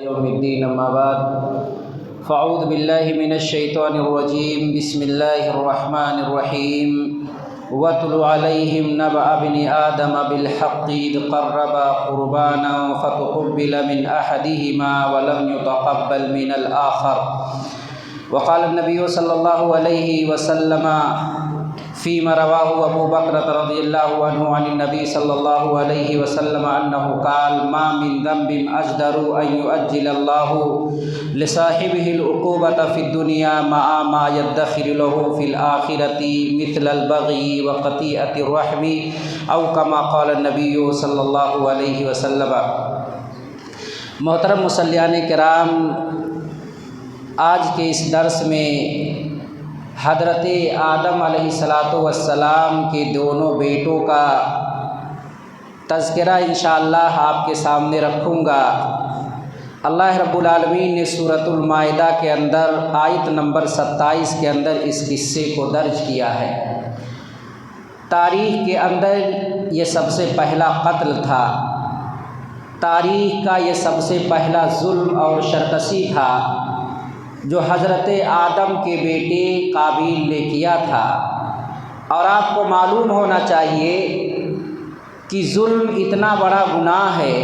يوم الدين أما بعد فأعوذ بالله من الشيطان الرجيم بسم الله الرحمن الرحيم واتل عليهم نبأ ابن آدم بالحق إذ قربا قربانا فتقبل من أحدهما ولم يتقبل من الآخر وقال النبي صلى الله عليه وسلم فيما رواه أبو بكر رضي الله عنه عن النبي صلى الله عليه وسلم أنه قال ما من ذنب أجدر أن يؤجل الله لصاحبه العقوبة في الدنيا مع ما يدخر له في الآخرة مثل البغي وقطيعة الرحم أو كما قال النبي صلى الله عليه وسلم۔ محترم مصلیان کرام، آج کے اس درس میں حضرت آدم علیہ السلام کے دونوں بیٹوں کا تذکرہ انشاءاللہ آپ کے سامنے رکھوں گا۔ اللہ رب العالمین نے سورۃ المائدہ کے اندر آیت نمبر 27 کے اندر اس قصے کو درج کیا ہے۔ تاریخ کے اندر یہ سب سے پہلا قتل تھا، تاریخ کا یہ سب سے پہلا ظلم اور شرکسی تھا جو حضرت آدم کے بیٹے قابیل نے کیا تھا۔ اور آپ کو معلوم ہونا چاہیے کہ ظلم اتنا بڑا گناہ ہے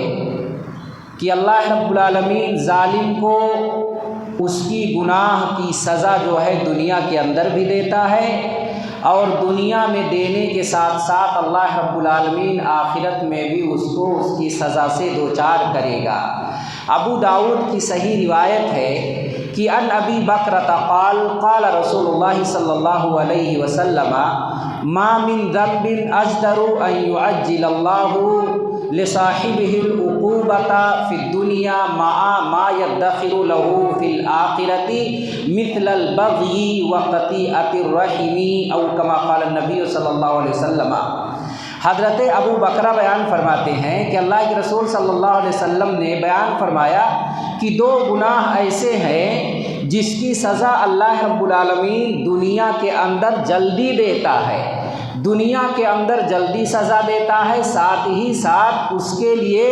کہ اللہ رب العالمین ظالم کو اس کی گناہ کی سزا جو ہے دنیا کے اندر بھی دیتا ہے، اور دنیا میں دینے کے ساتھ ساتھ اللہ رب العالمین آخرت میں بھی اس کو اس کی سزا سے دوچار کرے گا۔ ابو داؤد کی صحیح روایت ہے کہ ان ابی بکرۃ قال قال رسول اللہ صلی اللہ علیہ وسلم ما من ذنب اجدر ان يعجل اللہ لصاحبه العقوبۃ فی الدنیا مع ما يدخر له فی الآخرۃ مثل البغی وقطیعۃ الرحم او کما قال النبی صلی اللہ علیہ وسلم۔ حضرت ابو بکرہ بیان فرماتے ہیں کہ اللہ کے رسول صلی اللہ علیہ وسلم نے بیان فرمایا کہ دو گناہ ایسے ہیں جس کی سزا اللہ رب العالمین دنیا کے اندر جلدی دیتا ہے، دنیا کے اندر جلدی سزا دیتا ہے، ساتھ ہی ساتھ اس کے لیے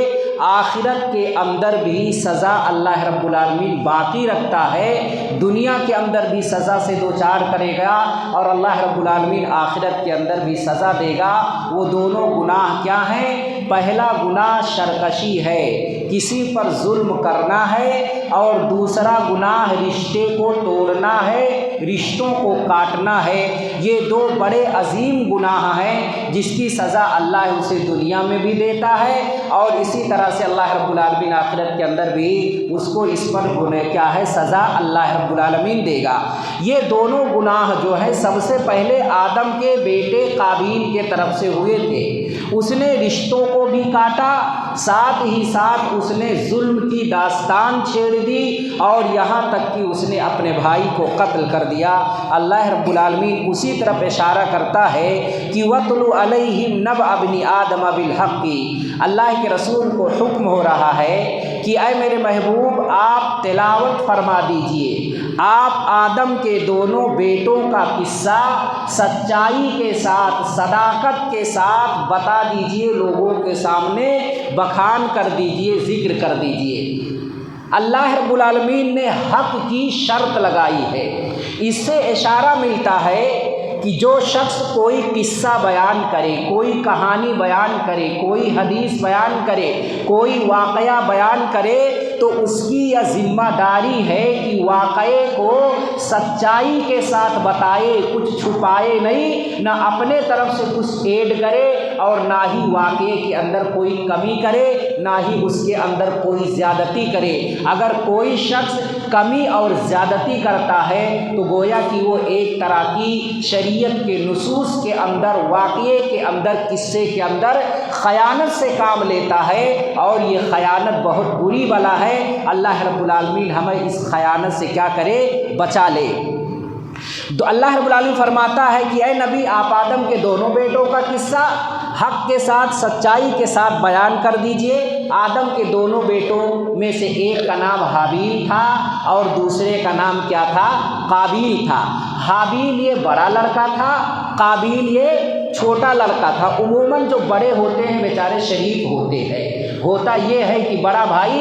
آخرت کے اندر بھی سزا اللہ رب العالمین باقی رکھتا ہے، دنیا کے اندر بھی سزا سے دوچار کرے گا اور اللہ رب العالمین آخرت کے اندر بھی سزا دے گا۔ وہ دونوں گناہ کیا ہیں؟ پہلا گناہ شرکشی ہے، کسی پر ظلم کرنا ہے، اور دوسرا گناہ رشتے کو توڑنا ہے، رشتوں کو کاٹنا ہے۔ یہ دو بڑے عظیم گناہ ہیں جس کی سزا اللہ اسے دنیا میں بھی دیتا ہے، اور اسی طرح سے اللہ رب العالمین آخرت کے اندر بھی اس کو اس پر کیا ہے سزا اللہ رب العالمین دے گا۔ یہ دونوں گناہ جو ہے سب سے پہلے آدم کے بیٹے قابیل کے طرف سے ہوئے تھے۔ اس نے رشتوں کو بھی کاٹا، ساتھ ہی ساتھ اس نے ظلم کی داستان چھیڑ دی، اور یہاں تک کہ اس نے اپنے بھائی کو قتل کر دیا۔ اللہ رب العالمین اسی طرف اشارہ کرتا ہے کہ وَاتْلُ عَلَيْهِمْ نَبَأَ ابْنِ آدَمَ بِالْحَقِّ۔ اللہ کے رسول کو حکم ہو رہا ہے کہ اے میرے محبوب، آپ تلاوت فرما دیجئے، آپ آدم کے دونوں بیٹوں کا قصہ سچائی کے ساتھ، صداقت کے ساتھ بتا دیجئے، لوگوں کے سامنے بخان کر دیجئے، ذکر کر دیجئے۔ اللہ رب العالمین نے حق کی شرط لگائی ہے۔ اس سے اشارہ ملتا ہے کہ جو شخص کوئی قصہ بیان کرے، کوئی کہانی بیان کرے، کوئی حدیث بیان کرے، کوئی واقعہ بیان کرے، تو اس کی یہ ذمہ داری ہے کہ واقعے کو سچائی کے ساتھ بتائے، کچھ چھپائے نہیں، نہ اپنے طرف سے کچھ ایڈ کرے، اور نہ ہی واقعے کے اندر کوئی کمی کرے، نہ ہی اس کے اندر کوئی زیادتی کرے۔ اگر کوئی شخص کمی اور زیادتی کرتا ہے تو گویا کہ وہ ایک طرح کی شریعت کے نصوص کے اندر، واقعے کے اندر، قصے کے اندر خیانت سے کام لیتا ہے، اور یہ خیانت بہت بری بلا ہے۔ اللہ رب العالمین ہمیں اس خیانت سے کیا کرے؟ بچا لے۔ تو اللہ رب العالمین فرماتا ہے کہ اے نبی، آپ آدم کے دونوں بیٹوں کا قصہ حق کے ساتھ، سچائی کے ساتھ بیان کر دیجئے۔ آدم کے دونوں بیٹوں میں سے ایک کا نام حابیل تھا اور دوسرے کا نام کیا تھا؟ قابیل تھا۔ حابیل یہ بڑا لڑکا تھا، قابیل یہ چھوٹا لڑکا تھا۔ عموماً جو بڑے ہوتے ہیں بیچارے شریک ہوتے ہیں، ہوتا یہ ہے کہ بڑا بھائی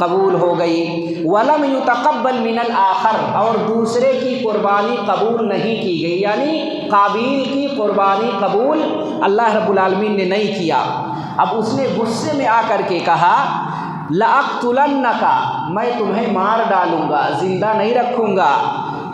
قبول ہو گئی۔ ولم یتقبل من الآخر، اور دوسرے کی قربانی قبول نہیں کی گئی، یعنی قابیل کی قربانی قبول اللہ رب العالمین نے نہیں کیا۔ اب اس نے غصے میں آ کر کے کہا لَأَقْتُلَنَّكَ، میں تمہیں مار ڈالوں گا، زندہ نہیں رکھوں گا۔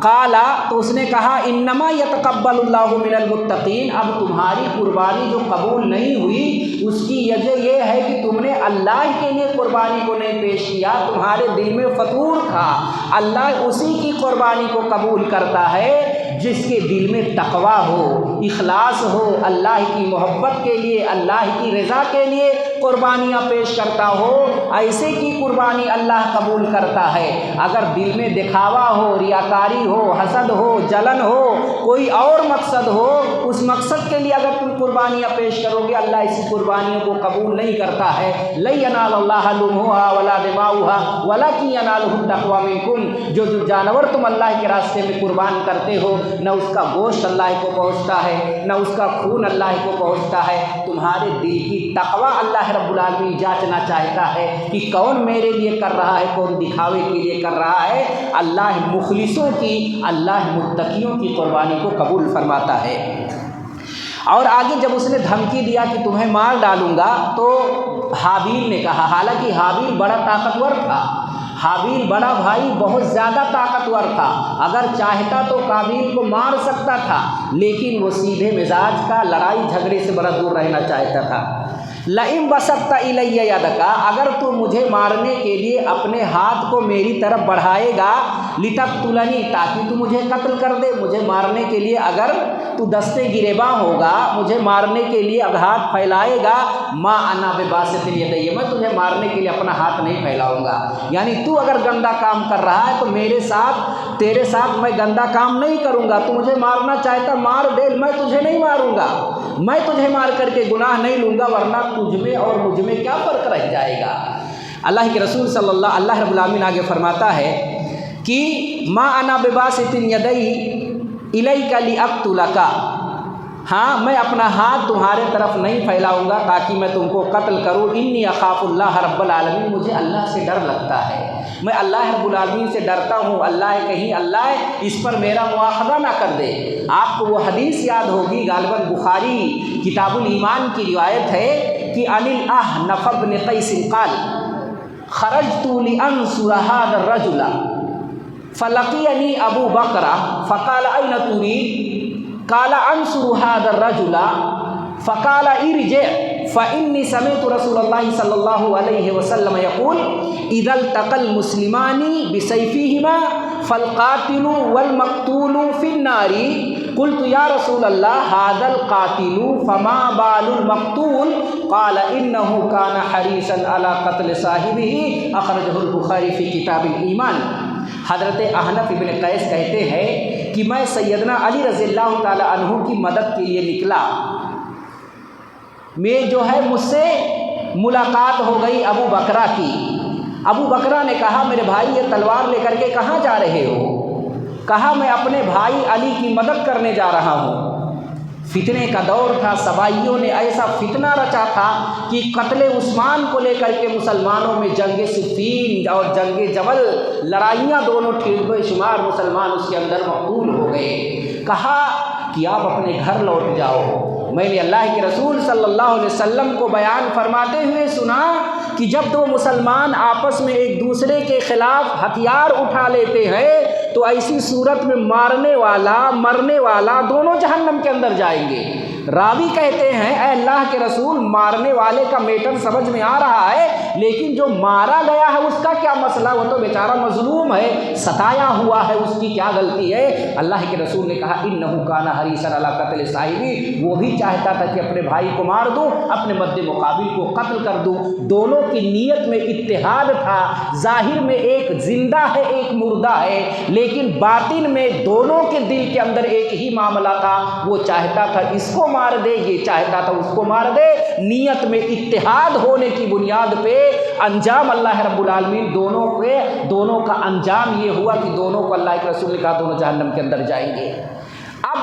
قالا، تو اس نے کہا انما یتقبل اللہ من المتقین، اب تمہاری قربانی جو قبول نہیں ہوئی اس کی وجہ یہ ہے کہ تم نے اللہ کے لیے قربانی کو نہیں پیش کیا، تمہارے دل میں فطور تھا۔ اللہ اسی کی قربانی کو قبول کرتا ہے جس کے دل میں تقوی ہو، اخلاص ہو، اللہ کی محبت کے لیے، اللہ کی رضا کے لیے قربانیاں پیش کرتا ہو، ایسے کی قربانی اللہ قبول کرتا ہے۔ اگر دل میں دکھاوا ہو، ریاکاری ہو، حسد ہو، جلن ہو، کوئی اور مقصد ہو، اس مقصد کے لیے اگر تم قربانیاں پیش کرو گے اللہ اسی قربانیوں کو قبول نہیں کرتا ہے۔ لن ینال اللہ لحومها ولا دماؤها ولکن ینالہ التقوی منکم، جو جانور تم اللہ کے راستے میں قربان کرتے ہو نہ اس کا گوشت اللہ کو پہنچتا ہے نہ اس کا خون اللہ کو پہنچتا ہے، تمہارے دل کی تقوی اللہ رب العالمین جانچنا چاہتا ہے کہ کون میرے لیے کر رہا ہے، کون دکھاوے کے لیے کر رہا ہے۔ اللہ مخلصوں کی، اللہ متقیوں کی قربانی کو قبول فرماتا ہے۔ اور آگے جب اس نے دھمکی دیا کہ تمہیں مار ڈالوں گا تو حابیل نے کہا، حالانکہ حابیل بڑا طاقتور تھا، حابیل بڑا بھائی بہت زیادہ طاقتور تھا، اگر چاہتا تو قابیل کو مار سکتا تھا، لیکن وہ سیدھے مزاج کا، لڑائی جھگڑے سے بڑا دور رہنا چاہتا تھا۔ لئن بسطت الی یدک، اگر تو مجھے مارنے کے لیے اپنے ہاتھ کو میری طرف بڑھائے گا، لتقتلنی، تاکہ تو مجھے قتل کر دے، مجھے مارنے کے لیے اگر تو دستے گریباں ہوگا، مجھے مارنے کے لیے اگر ہاتھ پھیلائے گا، ما انا بباسط یدی، میں تجھے مارنے کے لیے اپنا ہاتھ نہیں پھیلاؤں گا۔ یعنی تو اگر گندا کام کر رہا ہے تو میرے ساتھ، تیرے ساتھ میں گندا کام نہیں کروں گا، تو مجھے مارنا چاہتا مار دے، میں تجھے نہیں ماروں گا، میں تجھے مار کر کے گناہ نہیں لوں گا، ورنہ تجھ میں اور مجھ میں کیا فرق رہ جائے گا۔ اللہ کے رسول صلی اللہ رب العالمین آگے فرماتا ہے کہ ما انا بباسط یدی الیک لاقتلک، ہاں میں اپنا ہاتھ تمہارے طرف نہیں پھیلاؤں گا تاکہ میں تم کو قتل کروں، انی اخاف اللہ رب العالمین، مجھے اللہ سے ڈر لگتا ہے، میں اللہ رب العالمین سے ڈرتا ہوں، اللہ کہیں اللہ اس پر میرا مواخذہ نہ کر دے۔ آپ کو وہ حدیث یاد ہوگی، غالباً بخاری کتاب الایمان کی روایت ہے کہ عن الاحنف بن قیس قال خرجت لانصر هذا الرجل فلقيني ابو بکر فقال اين تريد قال انصر هذا الرجل فقال ارجع فإني سمعت رسول الله صلى الله عليه وسلم يقول اذا التقى المسلمان بسيفهما فالقاتل والمقتول في النار قلت يا رسول الله هذا القاتل فما بال المقتول قال انه كان حريصا على قتل صاحبه اخرجه البخاری في کتاب الایمان۔ حضرت احنف بن قیس کہتے ہیں کہ میں سیدنا علی رضی اللہ تعالی عنہ کی مدد کے لیے نکلا، میں جو ہے مجھ سے ملاقات ہو گئی ابو بکرہ کی۔ ابو بکرہ نے کہا میرے بھائی یہ تلوار لے کر کے کہاں جا رہے ہو؟ کہا میں اپنے بھائی علی کی مدد کرنے جا رہا ہوں۔ فتنے کا دور تھا، صبائیوں نے ایسا فتنہ رچا تھا کہ قتل عثمان کو لے کر کے مسلمانوں میں جنگ صفین اور جنگ جمل، لڑائیاں دونوں ٹھیک بے شمار مسلمان اس کے اندر مقتول ہو گئے۔ کہا کہ آپ اپنے گھر لوٹ جاؤ۔ میں نے اللہ کے رسول صلی اللہ علیہ وسلم کو بیان فرماتے ہوئے سنا کہ جب دو مسلمان آپس میں ایک دوسرے کے خلاف ہتھیار اٹھا لیتے ہیں تو ایسی صورت میں مارنے والا مرنے والا دونوں جہنم کے اندر جائیں گے۔ راوی کہتے ہیں اے اللہ کے رسول، مارنے والے کا میٹر سمجھ میں آ رہا ہے، لیکن جو مارا گیا ہے اس کا کیا مسئلہ؟ وہ تو بیچارہ مظلوم ہے، ستایا ہوا ہے، اس کی کیا غلطی ہے؟ اللہ کے رسول نے کہا انہ کان حریصا علی قتل صاحبی، وہ بھی چاہتا تھا کہ اپنے بھائی کو مار دوں، اپنے مد مقابل کو قتل کر دوں۔ دونوں کی نیت میں اتحاد تھا، ظاہر میں ایک زندہ ہے ایک مردہ ہے، لیکن باطن میں دونوں کے دل کے اندر ایک ہی معاملہ تھا، وہ چاہتا تھا اس کو مار دے، یہ چاہتا تھا اس کو مار دے۔ نیت میں اتحاد ہونے کی بنیاد پہ انجام اللہ رب العالمین دونوں کا انجام یہ ہوا کہ دونوں کو اللہ کے رسول نے کہا دونوں جہنم کے اندر جائیں گے۔ اب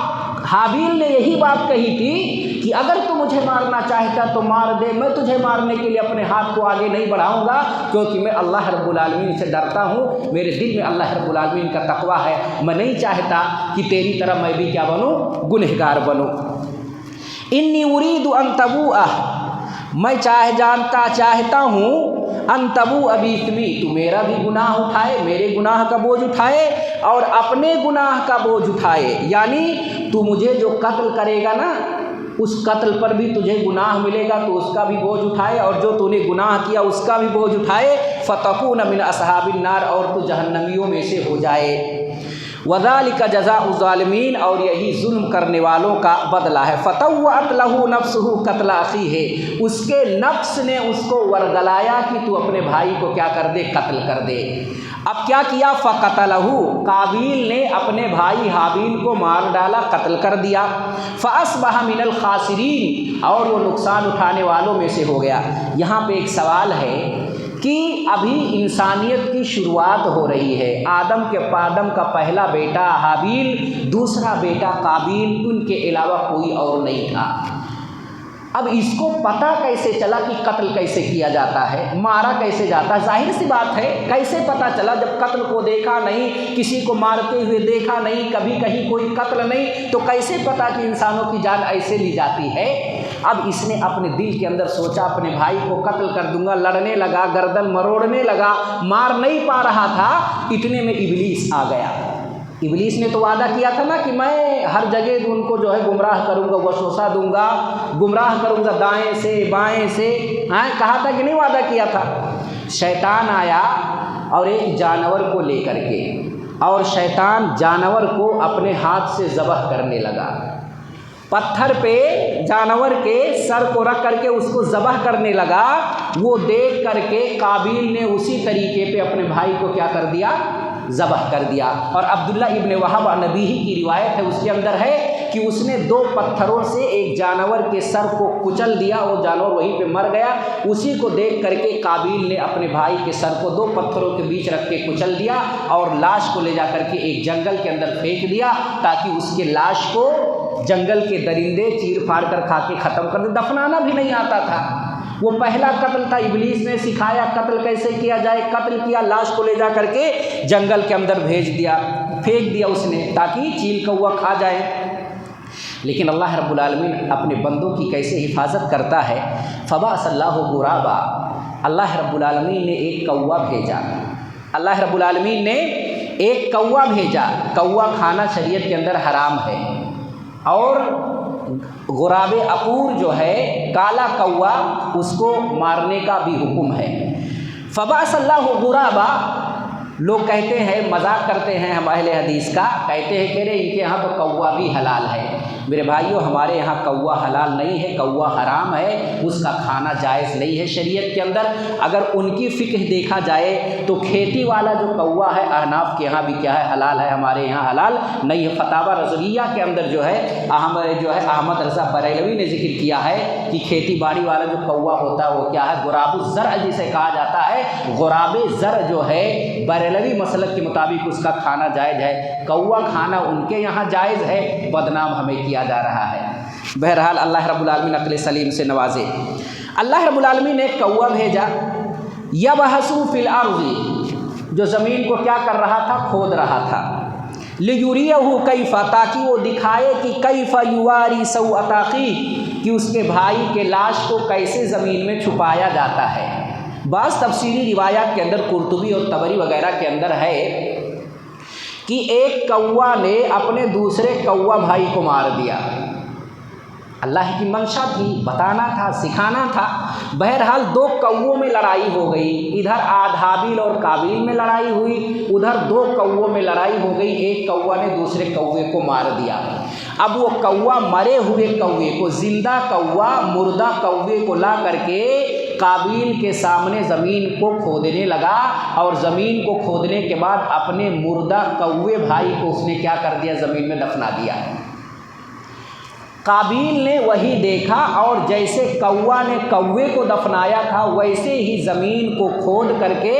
حابیل نے یہی بات کہی تھی کہ اگر تو مجھے مارنا چاہتا تو مار دے، میں تجھے مارنے کے لیے اپنے ہاتھ کو آگے نہیں بڑھاؤں گا، کیونکہ میں اللہ رب العالمین سے ڈرتا ہوں، میرے دل میں اللہ رب العالمین کا تقویٰ ہے، میں نہیں چاہتا کہ تیری طرح میں بھی کیا بنوں، گنہگار بنوں۔ انی ارید ان تبوء، میں چاہتا ہوں ان تبوء باسمی، تو میرا بھی گناہ اٹھائے، میرے گناہ کا بوجھ اٹھائے اور اپنے گناہ کا بوجھ اٹھائے، یعنی تو مجھے جو قتل کرے گا نا اس قتل پر بھی تجھے گناہ ملے گا، تو اس کا بھی بوجھ اٹھائے، اور جو تو نے گناہ کیا اس کا بھی بوجھ اٹھائے، فتکون من اصحاب النار، اور تو جہنمیوں میں سے ہو جائے۔ وذالک جزاء الظالمین، اور یہی ظلم کرنے والوں کا بدلہ ہے۔ فطوعت لہ نفسہ قتل اخیہ، اس کے نفس نے اس کو ورگلایا کہ تو اپنے بھائی کو کیا کر دے، قتل کر دے۔ اب کیا کیا، فقتلہ، قابیل نے اپنے بھائی حابیل کو مار ڈالا، قتل کر دیا۔ فاصبح من الخاسرین، اور وہ نقصان اٹھانے والوں میں سے ہو گیا۔ یہاں پہ ایک سوال ہے کہ ابھی انسانیت کی شروعات ہو رہی ہے، آدم کا پہلا بیٹا حابیل، دوسرا بیٹا قابیل، ان کے علاوہ کوئی اور نہیں تھا۔ اب اس کو پتہ کیسے چلا کہ قتل کیسے کیا جاتا ہے، مارا کیسے جاتا ہے؟ ظاہر سی بات ہے، کیسے پتہ چلا جب قتل کو دیکھا نہیں، کسی کو مارتے ہوئے دیکھا نہیں، کبھی کہیں کوئی قتل نہیں، تو کیسے پتہ کہ انسانوں کی جان ایسے لی جاتی ہے؟ اب اس نے اپنے دل کے اندر سوچا اپنے بھائی کو قتل کر دوں گا، لڑنے لگا، گردن مروڑنے لگا، مار نہیں پا رہا تھا، اتنے میں ابلیس آ گیا۔ ابلیس نے تو وعدہ کیا تھا نا کہ میں ہر جگہ ان کو جو ہے گمراہ کروں گا، وسوسہ دوں گا، گمراہ کروں گا دائیں سے بائیں سے، کہا تھا کہ نہیں وعدہ کیا تھا؟ شیطان آیا اور ایک جانور کو لے کر کے، اور شیطان جانور کو اپنے ہاتھ سے ذبح کرنے لگا، پتھر پہ جانور کے سر کو رکھ کر کے اس کو ذبح کرنے لگا۔ وہ دیکھ کر کے قابیل نے اسی طریقے پہ اپنے بھائی کو کیا کر دیا، ذبح کر دیا۔ اور عبداللہ ابن وہب نبی کی روایت ہے، اس کے اندر ہے کہ اس نے 2 پتھروں سے ایک جانور کے سر کو کچل دیا، وہ جانور وہیں پہ مر گیا۔ اسی کو دیکھ کر کے قابیل نے اپنے بھائی کے سر کو 2 پتھروں کے بیچ رکھ کے کچل دیا، اور لاش کو لے جا کر کے ایک جنگل کے اندر پھینک دیا، تاکہ اس کے لاش کو جنگل کے درندے چیر پھاڑ کر کھا کے ختم کر دے۔ دفنانا بھی نہیں آتا تھا۔ وہ پہلا قتل تھا، ابلیس نے سکھایا قتل کیسے کیا جائے، قتل کیا، لاش کو لے جا کر کے جنگل کے اندر پھینک دیا اس نے، تاکہ چیل کوا کھا جائے۔ لیکن اللہ رب العالمین اپنے بندوں کی کیسے حفاظت کرتا ہے۔ فبعث اللہ غرابا، اللہ رب العالمین نے ایک کوا بھیجا، اللہ رب العالمین نے ایک کوا بھیجا۔ کوا کھانا شریعت کے اندر حرام ہے، اور غراب اقور جو ہے کالا کوا، اس کو مارنے کا بھی حکم ہے۔ فبعث اللہ غرابا، لوگ کہتے ہیں، مذاق کرتے ہیں ہم اہل حدیث کا، کہتے ہیں کہ ان کے یہاں تو کوا بھی حلال ہے۔ میرے بھائیوں، ہمارے یہاں کوا حلال نہیں ہے، کوا حرام ہے، اس کا کھانا جائز نہیں ہے شریعت کے اندر۔ اگر ان کی فقہ دیکھا جائے تو کھیتی والا جو کوا ہے احناف کے یہاں بھی کیا ہے، حلال ہے، ہمارے یہاں حلال نہیں ہے۔ فتاوی رضویہ کے اندر جو ہے احمد رضا بریلوی نے ذکر کیا ہے کہ کھیتی باڑی والا جو کوا ہوتا ہے وہ کیا ہے، غراب الزرع جسے کہا جاتا ہے، غراب زرع جو ہے بریلوی مسلک کے مطابق اس کا کھانا جائز ہے۔ کوا کھانا ان کے یہاں جائز ہے، بدنام ہمیں کیا جا رہا ہے۔ بہرحال اللہ رب العالمین عقل سلیم سے نوازے۔ اللہ رب العالمین نے ایک کوا بھیجا، یبحث فی الارض، جو زمین کو کیا کر رہا تھا، کھود رہا تھا، لیریہ کیف، تاکہ وہ دکھائے کہ کیف یواری سوءۃ اخیہ، کہ اس کے بھائی کے لاش کو کیسے زمین میں چھپایا جاتا ہے۔ بعض تفسیری روایات کے اندر، قرطبی اور طبری وغیرہ کے اندر ہے کہ ایک کوا نے اپنے دوسرے کوا بھائی کو مار دیا۔ اللہ کی منشا تھی، بتانا تھا، سکھانا تھا۔ بہرحال 2 کووں میں لڑائی ہو گئی، ادھر حابیل اور قابیل میں لڑائی ہوئی، ادھر 2 کووں میں لڑائی ہو گئی، ایک کوا نے دوسرے کوے کو مار دیا۔ اب وہ کوا مرے ہوئے کوے کو، زندہ کوا مردہ کوے کو لا کر کے قابیل کے سامنے زمین کو کھودنے لگا، اور زمین کو کھودنے کے بعد اپنے مردہ کوے بھائی کو اس نے کیا کر دیا، زمین میں دفنا دیا۔ قابیل نے وہی دیکھا، اور جیسے کوا نے کوے کو دفنایا تھا ویسے ہی زمین کو کھود کر کے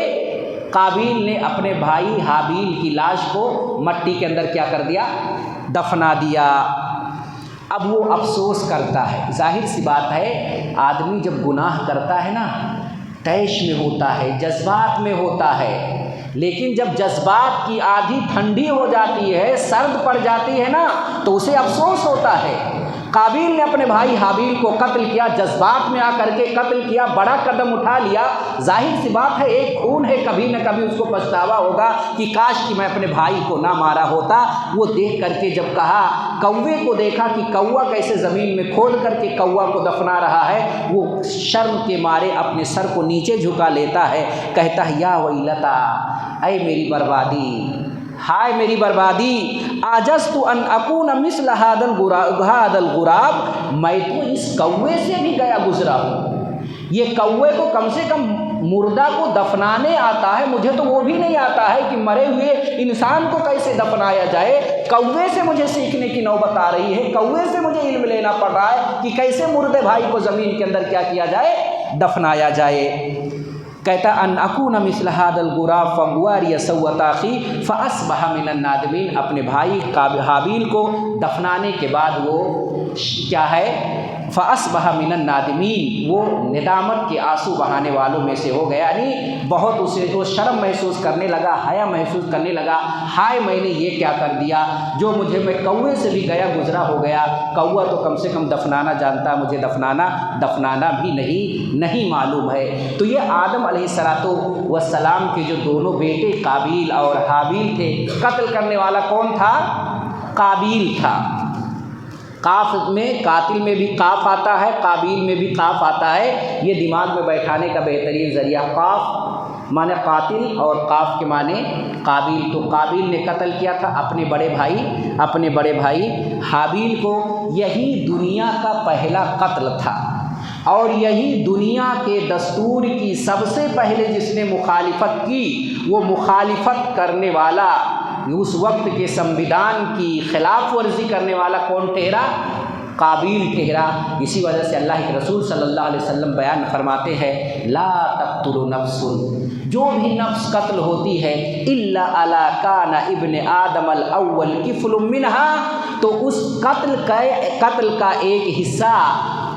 قابیل نے اپنے بھائی حابیل کی لاش کو مٹی کے اندر کیا کر دیا، دفنا دیا۔ اب وہ افسوس کرتا ہے۔ ظاہر سی بات ہے، آدمی جب گناہ کرتا ہے نا، طیش میں ہوتا ہے، جذبات میں ہوتا ہے، لیکن جب جذبات کی آدھی ٹھنڈی ہو جاتی ہے، سرد پڑ جاتی ہے نا، تو اسے افسوس ہوتا ہے۔ قابیل نے اپنے بھائی حابیل کو قتل کیا، جذبات میں آ کر کے قتل کیا، بڑا قدم اٹھا لیا۔ ظاہر سی بات ہے، ایک خون ہے، کبھی نہ کبھی اس کو پچھتاوا ہوگا کہ کاش کہ میں اپنے بھائی کو نہ مارا ہوتا۔ وہ دیکھ کر کے جب کہا، کوے کو دیکھا کہ کوا کیسے زمین میں کھود کر کے کوا کو دفنا رہا ہے، وہ شرم کے مارے اپنے سر کو نیچے جھکا لیتا ہے، کہتا ہے یا ویلتا، اے میری بربادی، ہائے میری بربادی، عجزت ان اکون مثل هذا الغراب، میں تو اس کوے سے بھی گیا گزرا ہوں۔ یہ کوے کو کم سے کم مردہ کو دفنانے آتا ہے، مجھے تو وہ بھی نہیں آتا ہے کہ مرے ہوئے انسان کو کیسے دفنایا جائے۔ کوے سے مجھے سیکھنے کی نوبت آ رہی ہے، کوے سے مجھے علم لینا پڑ رہا ہے کہ کیسے مردے بھائی کو زمین کے اندر کیا کیا جائے، دفنایا جائے۔ کہتا ان اکون مثل هذا الغراب فواری سوءة اخی فاصبح من النادمین۔ اپنے بھائی حابیل کو دفنانے کے بعد وہ کیا ہے، فاصبح من النادمین، وہ ندامت کے آنسو بہانے والوں میں سے ہو گیا، یعنی بہت اسے وہ شرم محسوس کرنے لگا، حیا محسوس کرنے لگا، ہائے میں نے یہ کیا کر دیا، جو میں کوے سے بھی گیا گزرا ہو گیا، کوا تو کم سے کم دفنانا جانتا، مجھے دفنانا بھی نہیں معلوم ہے۔ تو یہ آدم علیہ السلام کے جو دونوں بیٹے قابیل اور حابیل تھے، قتل کرنے والا کون تھا؟ قابیل تھا۔ قاف میں قاتل میں بھی قاف آتا ہے، قابیل میں بھی قاف آتا ہے، یہ دماغ میں بیٹھانے کا بہترین ذریعہ۔ قاف معنی قاتل اور قاف کے معنی قابیل۔ تو قابیل نے قتل کیا تھا اپنے بڑے بھائی حابیل کو۔ یہی دنیا کا پہلا قتل تھا، اور یہی دنیا کے دستور کی سب سے پہلے جس نے مخالفت کی، وہ مخالفت کرنے والا، اس وقت کے سمویدھان کی خلاف ورزی کرنے والا کون ٹھہرا؟ قابیل ٹھہرا۔ اسی وجہ سے اللہ کے رسول صلی اللہ علیہ وسلم بیان فرماتے ہیں، لا تقتل نفس، جو بھی نفس قتل ہوتی ہے، الا علی کان ابن آدم الاول کفل منہا، تو اس قتل کا ایک حصہ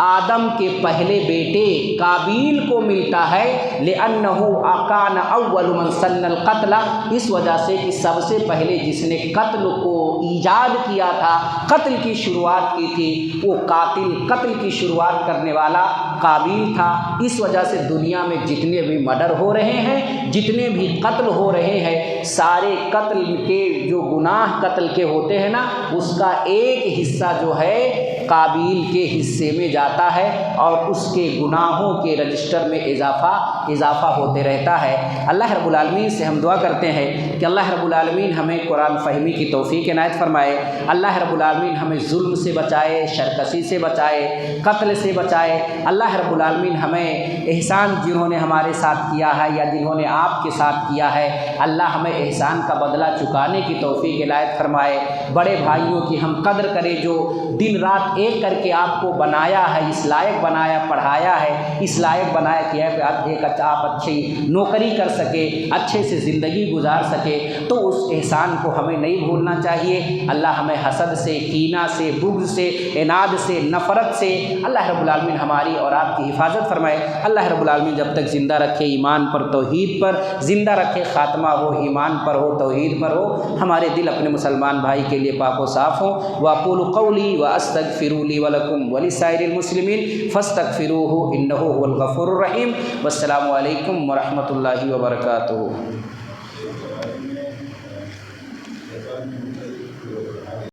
آدم کے پہلے بیٹے قابیل کو ملتا ہے، لأنہ کان اول من سن القتل، اس وجہ سے کہ سب سے پہلے جس نے قتل کو ایجاد کیا تھا، قتل کی شروعات کی تھی، وہ قتل کی شروعات کرنے والا قابیل تھا۔ اس وجہ سے دنیا میں جتنے بھی مرڈر ہو رہے ہیں، جتنے بھی قتل ہو رہے ہیں، سارے قتل کے جو گناہ قتل کے ہوتے ہیں نا، اس کا ایک حصہ جو ہے قابیل کے حصے میں جاتا ہے، اور اس کے گناہوں کے رجسٹر میں اضافہ ہوتے رہتا ہے۔ اللہ رب العالمین سے ہم دعا کرتے ہیں کہ اللہ رب العالمین ہمیں قرآن فہمی کی توفیق عنایت فرمائے، اللہ رب العالمین ہمیں ظلم سے بچائے، شرکسی سے بچائے، قتل سے بچائے۔ اللہ رب العالمین ہمیں احسان جنہوں نے ہمارے ساتھ کیا ہے یا جنہوں نے آپ کے ساتھ کیا ہے، اللہ ہمیں احسان کا بدلہ چکانے کی توفیق عنایت فرمائے۔ بڑے بھائیوں کی ہم قدر کریں جو دن رات ایک کر کے آپ کو بنایا ہے، اس لائق بنایا، پڑھایا ہے، اس لائق بنایا کہ آپ اچھی نوکری کر سکے، اچھے سے زندگی گزار سکے، تو اس احسان کو ہمیں نہیں بھولنا چاہیے۔ اللہ ہمیں حسد سے، کینہ سے، بغض سے، عناد سے، نفرت سے اللہ رب العالمین ہماری اور آپ کی حفاظت فرمائے۔ اللہ رب العالمین جب تک زندہ رکھے ایمان پر، توحید پر زندہ رکھے، خاتمہ ہو ایمان پر ہو، توحید پر ہو، ہمارے دل اپنے مسلمان بھائی کے لیے پاک و صاف ہوں۔ وَأَقُولُ قَوْلِي وَأَسْتَغْفِرُوا لِي وَلَكُمْ وَلِسَائِرِ الْمُسْلِمِينَ فَاسْتَغْفِرُوهُ إِنَّهُ هُوَ الْغَفُورُ الرَّحِيمُ۔ والسلام علیکم ورحمۃ اللہ وبرکاتہ۔